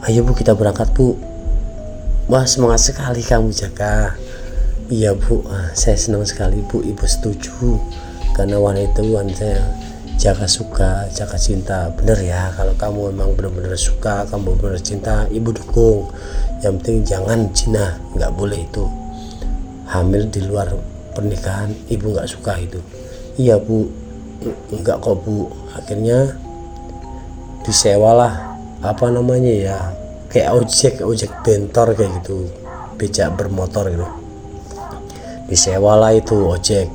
Ayo Bu, kita berangkat Bu. Wah, semangat sekali kamu Jaka. Iya Bu, saya senang sekali Bu, Ibu setuju. Karena wanita itu wanita yang Jaka suka, Jaka cinta. Bener ya, kalau kamu memang benar-benar suka, kamu benar-benar cinta, Ibu dukung. Yang penting jangan zina, nggak boleh itu. Hamil di luar pernikahan, Ibu nggak suka itu. Iya Bu, nggak kok Bu. Akhirnya disewalah apa namanya ya, kayak ojek bentor kayak gitu, becak bermotor gitu. Disewalah itu ojek,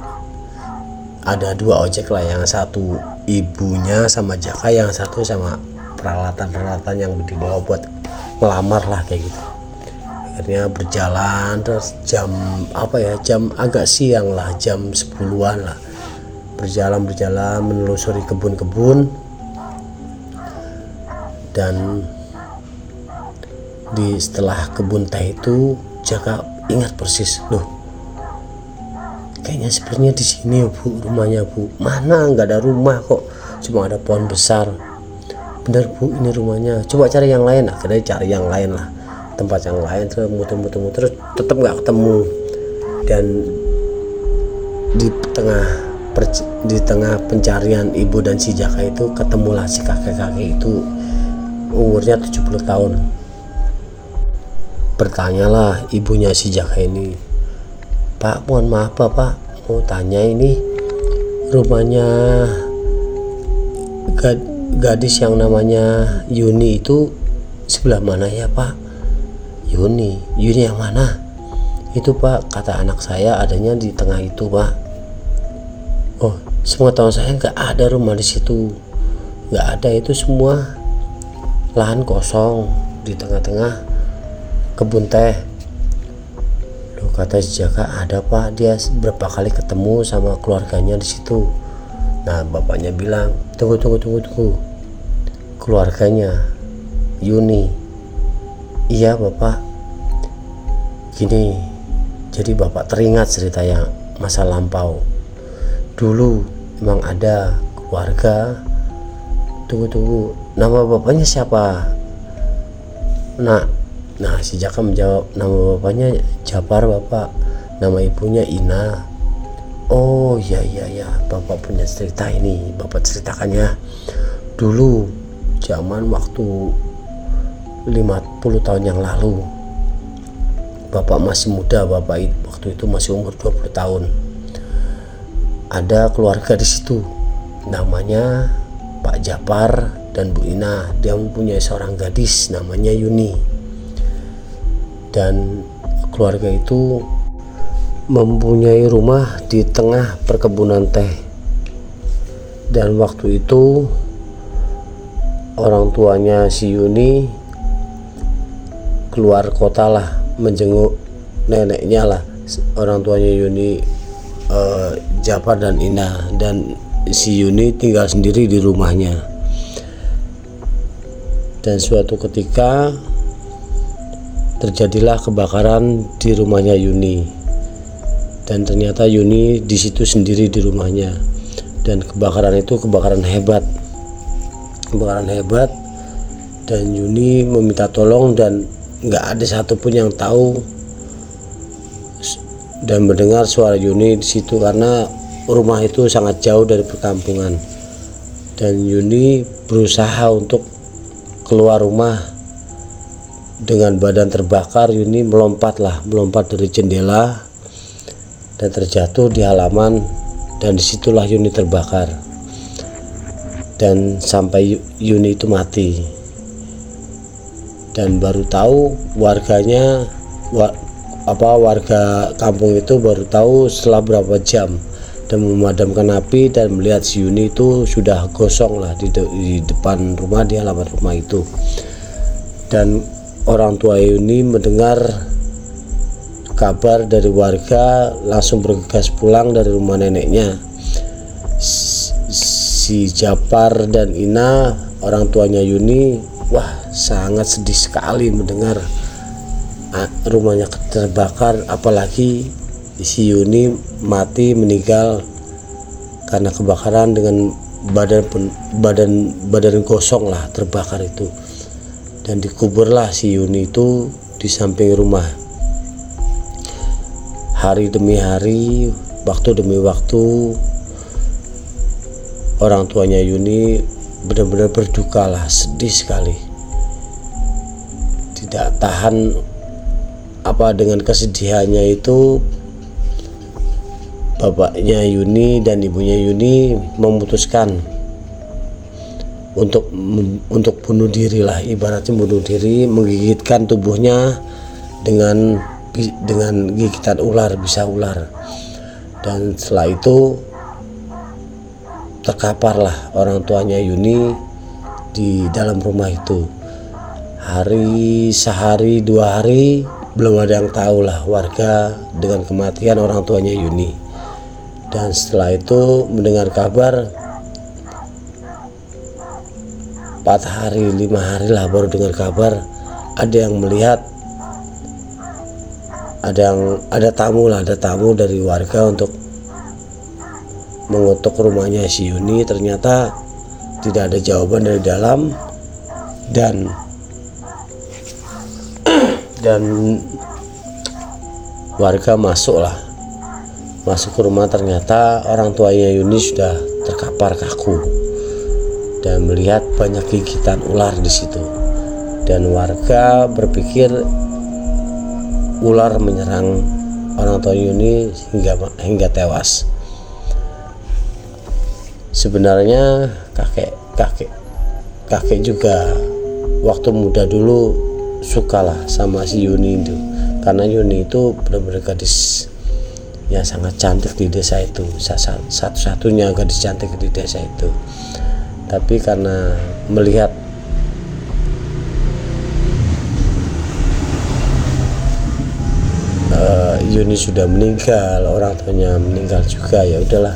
ada 2 ojek lah, yang satu ibunya sama Jaka, yang satu sama peralatan yang dibawa buat melamar lah kayak gitu. Akhirnya berjalan terus jam jam agak siang lah, jam 10-an lah, berjalan menelusuri kebun-kebun. Dan setelah kebun teh itu Jaka ingat persis, loh kayaknya sebenarnya di sini Bu rumahnya Bu. Mana nggak ada rumah kok, cuma ada pohon besar. Bener Bu, ini rumahnya, coba cari yang lain. Akhirnya cari yang lain lah, tempat yang lain, terus muter tetap nggak ketemu. Dan di tengah pencarian ibu dan si Jaka itu ketemulah si kakek-kakek itu, umurnya 70 tahun. Bertanyalah ibunya si Jaka ini, Pak, mohon maaf Bapak, mau tanya ini rumahnya gadis yang namanya Yuni itu sebelah mana ya Pak? Yuni yang mana? Itu Pak, kata anak saya adanya di tengah itu Pak. Oh, semua tahun saya nggak ada rumah di situ, nggak ada, itu semua lahan kosong di tengah-tengah kebun teh. Loh, kata si Jaka, ada Pak, dia berapa kali ketemu sama keluarganya di situ. Nah, bapaknya bilang, tunggu, keluarganya Yuni? Iya Bapak. Gini, jadi Bapak teringat cerita yang masa lampau. Dulu memang ada keluarga. Tunggu, nama bapaknya siapa? Nah, si Jaka menjawab, nama bapaknya Japar Bapak, nama ibunya Ina. Oh iya, Bapak punya cerita ini, Bapak ceritakannya. Dulu zaman waktu 50 tahun yang lalu, Bapak masih muda, Bapak waktu itu masih umur 20 tahun. Ada keluarga di situ, namanya Pak Japar dan Bu Ina. Dia mempunyai seorang gadis namanya Yuni. Dan keluarga itu mempunyai rumah di tengah perkebunan teh. Dan waktu itu orang tuanya si Yuni keluar kota lah, menjenguk neneknya lah. Orang tuanya Yuni, Japar dan Ina, dan si Yuni tinggal sendiri di rumahnya. Dan suatu ketika terjadilah kebakaran di rumahnya Yuni, dan ternyata Yuni di situ sendiri di rumahnya. Dan kebakaran itu kebakaran hebat, dan Yuni meminta tolong, dan nggak ada satupun yang tahu dan mendengar suara Yuni di situ, karena rumah itu sangat jauh dari perkampungan. Dan Yuni berusaha untuk keluar rumah. Dengan badan terbakar, Yuni melompat dari jendela dan terjatuh di halaman dan disitulah Yuni terbakar dan sampai Yuni itu mati. Dan baru tahu warga kampung itu baru tahu setelah berapa jam dan memadamkan api dan melihat si Yuni itu sudah gosong lah di depan rumah, di halaman rumah itu. Dan orang tua Yuni mendengar kabar dari warga langsung bergegas pulang dari rumah neneknya. Si Japar dan Ina, orang tuanya Yuni, wah sangat sedih sekali mendengar rumahnya terbakar, apalagi si Yuni mati meninggal karena kebakaran dengan badan gosong lah, terbakar itu. Dan dikuburlah si Yuni itu di samping rumah. Hari demi hari, waktu demi waktu, orang tuanya Yuni benar-benar berduka lah, sedih sekali, tidak tahan dengan kesedihannya itu. Bapaknya Yuni dan ibunya Yuni memutuskan untuk bunuh diri lah, ibaratnya bunuh diri, menggigitkan tubuhnya dengan gigitan ular, bisa ular. Dan setelah itu terkaparlah orang tuanya Yuni di dalam rumah itu. Sehari 2 hari belum ada yang tahu lah warga dengan kematian orang tuanya Yuni. Dan setelah itu mendengar kabar 4 hari 5 hari lah baru dengar kabar ada yang melihat, ada tamu dari warga untuk mengetuk rumahnya si Yuni. Ternyata tidak ada jawaban dari dalam, dan warga masuk ke rumah. Ternyata orang tuanya Yuni sudah terkapar kaku dan melihat banyak gigitan ular di situ. Dan warga berpikir ular menyerang orang tua Yuni hingga tewas. Sebenarnya kakek juga waktu muda dulu sukalah sama si Yuni itu, karena Yuni itu benar-benar gadis yang sangat cantik di desa itu, satu-satunya gadis cantik di desa itu. Tapi karena melihat Yuni sudah meninggal, orang tuanya meninggal juga, ya udahlah,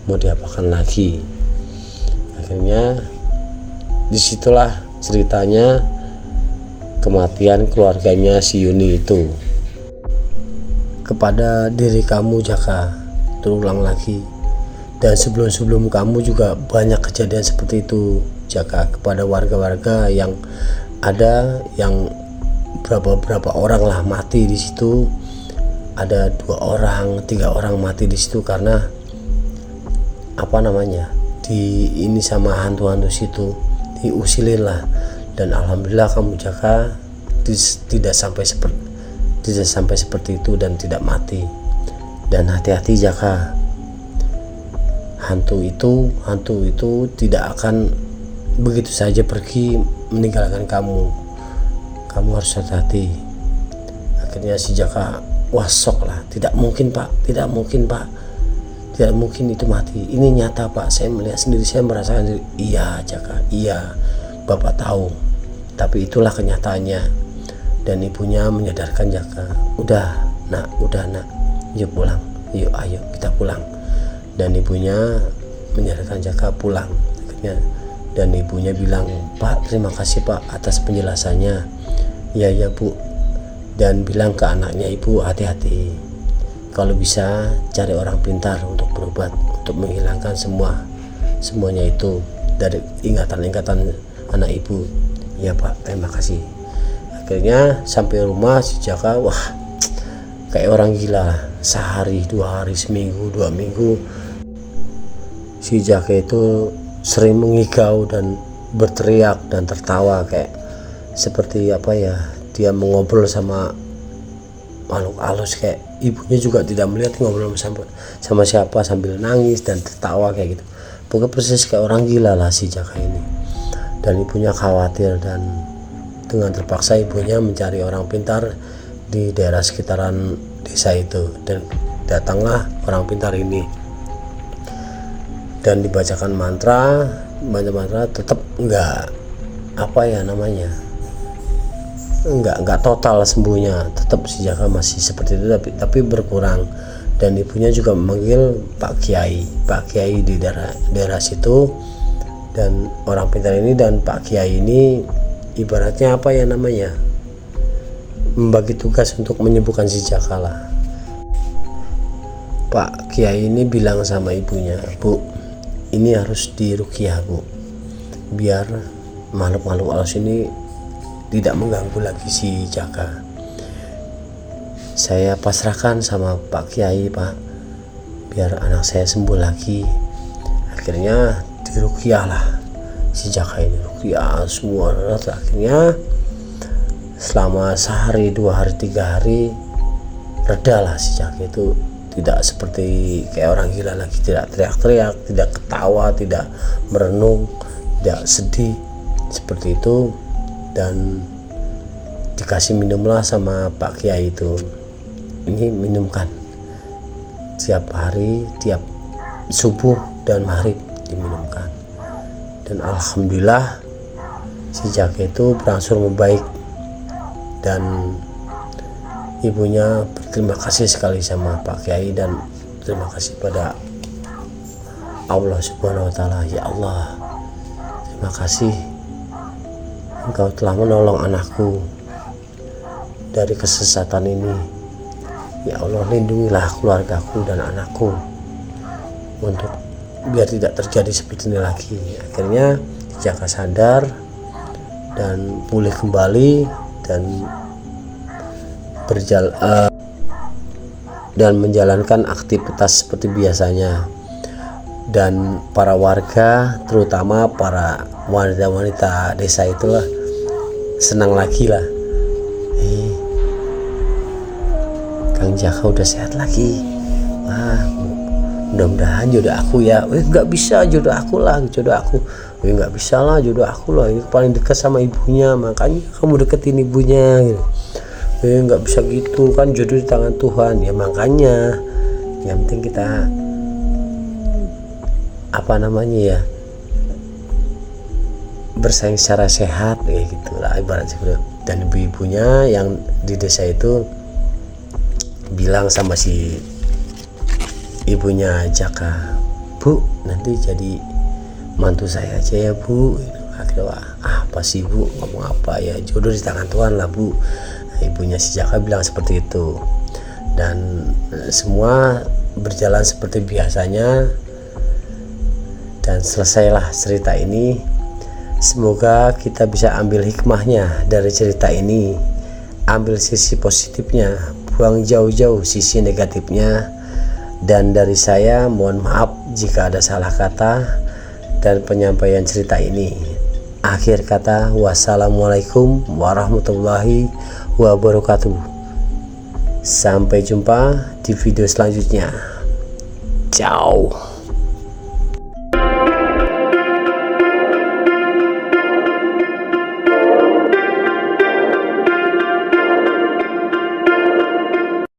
mau diapakan lagi. Akhirnya disitulah ceritanya kematian keluarganya si Yuni itu. Kepada diri kamu Jaka, terulang lagi. Dan sebelum kamu juga banyak kejadian seperti itu Jaka, kepada warga-warga yang ada, yang berapa orang lah mati di situ. Ada 2 orang 3 orang mati di situ karena ini sama hantu-hantu situ, diusilin lah. Dan alhamdulillah kamu Jaka tidak sampai seperti itu dan tidak mati. Dan hati-hati Jaka, hantu itu tidak akan begitu saja pergi meninggalkan kamu harus hati-hati. Akhirnya si Jaka wasok lah, tidak mungkin pak, tidak mungkin itu mati, ini nyata pak, saya melihat sendiri, saya merasakan sendiri. Iya Jaka, iya bapak tahu, tapi itulah kenyataannya. Dan ibunya menyadarkan Jaka, udah nak, yuk pulang, yuk ayo kita pulang. Dan ibunya menyadarkan Jaka pulang. Akhirnya, dan ibunya bilang, Pak, terima kasih Pak atas penjelasannya. Ya Bu. Dan bilang ke anaknya, ibu hati-hati, kalau bisa cari orang pintar untuk berobat, untuk menghilangkan semuanya itu dari ingatan-ingatan anak ibu. Ya Pak, terima kasih. Akhirnya sampai rumah si Jaka, wah kayak orang gila, sehari 2 hari, seminggu 2 minggu si Jaka itu sering mengigau dan berteriak dan tertawa, kayak seperti dia mengobrol sama makhluk halus, kayak ibunya juga tidak melihat, ngobrol sama siapa sambil nangis dan tertawa kayak gitu. Pokoknya persis kayak orang gila lah si Jaka ini. Dan ibunya khawatir, dan dengan terpaksa ibunya mencari orang pintar di daerah sekitaran desa itu, dan datanglah orang pintar ini dan dibacakan mantra tetap enggak enggak total sembuhnya, tetap si Jaka masih seperti itu, tapi berkurang. Dan ibunya juga memanggil Pak Kiai di daerah situ, dan orang pintar ini dan Pak Kiai ini ibaratnya membagi tugas untuk menyembuhkan si Jaka lah. Pak Kiai ini bilang sama ibunya, "Bu, ini harus diruqyah, Bu, biar makhluk-makhluk halus ini tidak mengganggu lagi si Jaka. Saya pasrahkan sama Pak Kiai, Pak, biar anak saya sembuh lagi." Akhirnya diruqyah lah si Jaka ini, ruqyah semua. Akhirnya selama sehari, 2 hari, 3 hari reda lah si Jaka itu, tidak seperti kayak orang gila lagi, tidak teriak-teriak, tidak ketawa, tidak merenung, tidak sedih seperti itu. Dan dikasih minumlah sama Pak Kiai itu, ini minumkan tiap hari, tiap subuh dan maghrib diminumkan. Dan alhamdulillah si Jaka itu berangsur membaik, dan ibunya berterima kasih sekali sama Pak Kiai dan terima kasih pada Allah Subhanahu wa Ta'ala. "Ya Allah, terima kasih, Engkau telah menolong anakku dari kesesatan ini. Ya Allah, lindungilah keluargaku dan anakku untuk biar tidak terjadi seperti ini lagi." Akhirnya Jaka sadar dan pulih kembali dan menjalankan aktivitas seperti biasanya. Dan para warga, terutama para wanita-wanita desa itulah senang lagi lah, Kang Jaka udah sehat lagi, wah mudah-mudahan jodoh aku ya. Nggak bisa, jodoh aku lah, jodoh aku. Nggak bisa lah, jodoh aku lah, ini paling dekat sama ibunya, makanya kamu deketin ibunya gitu. Nggak bisa gitu, kan jodoh di tangan Tuhan. Ya makanya yang penting kita bersaing secara sehat kayak gitulah ibaratnya. Dan ibu-ibunya yang di desa itu bilang sama si ibunya Jaka, "Bu, nanti jadi mantu saya aja ya, Bu." Akhirnya, apa sih Bu, ngomong apa ya, jodoh di tangan Tuhan lah, Bu. Ibunya si Jaka bilang seperti itu. Dan semua berjalan seperti biasanya, dan selesailah cerita ini. Semoga kita bisa ambil hikmahnya dari cerita ini, ambil sisi positifnya, buang jauh-jauh sisi negatifnya. Dan dari saya mohon maaf jika ada salah kata dan penyampaian cerita ini. Akhir kata, wassalamualaikum warahmatullahi wabarakatuh. Sampai jumpa di video selanjutnya. Ciao.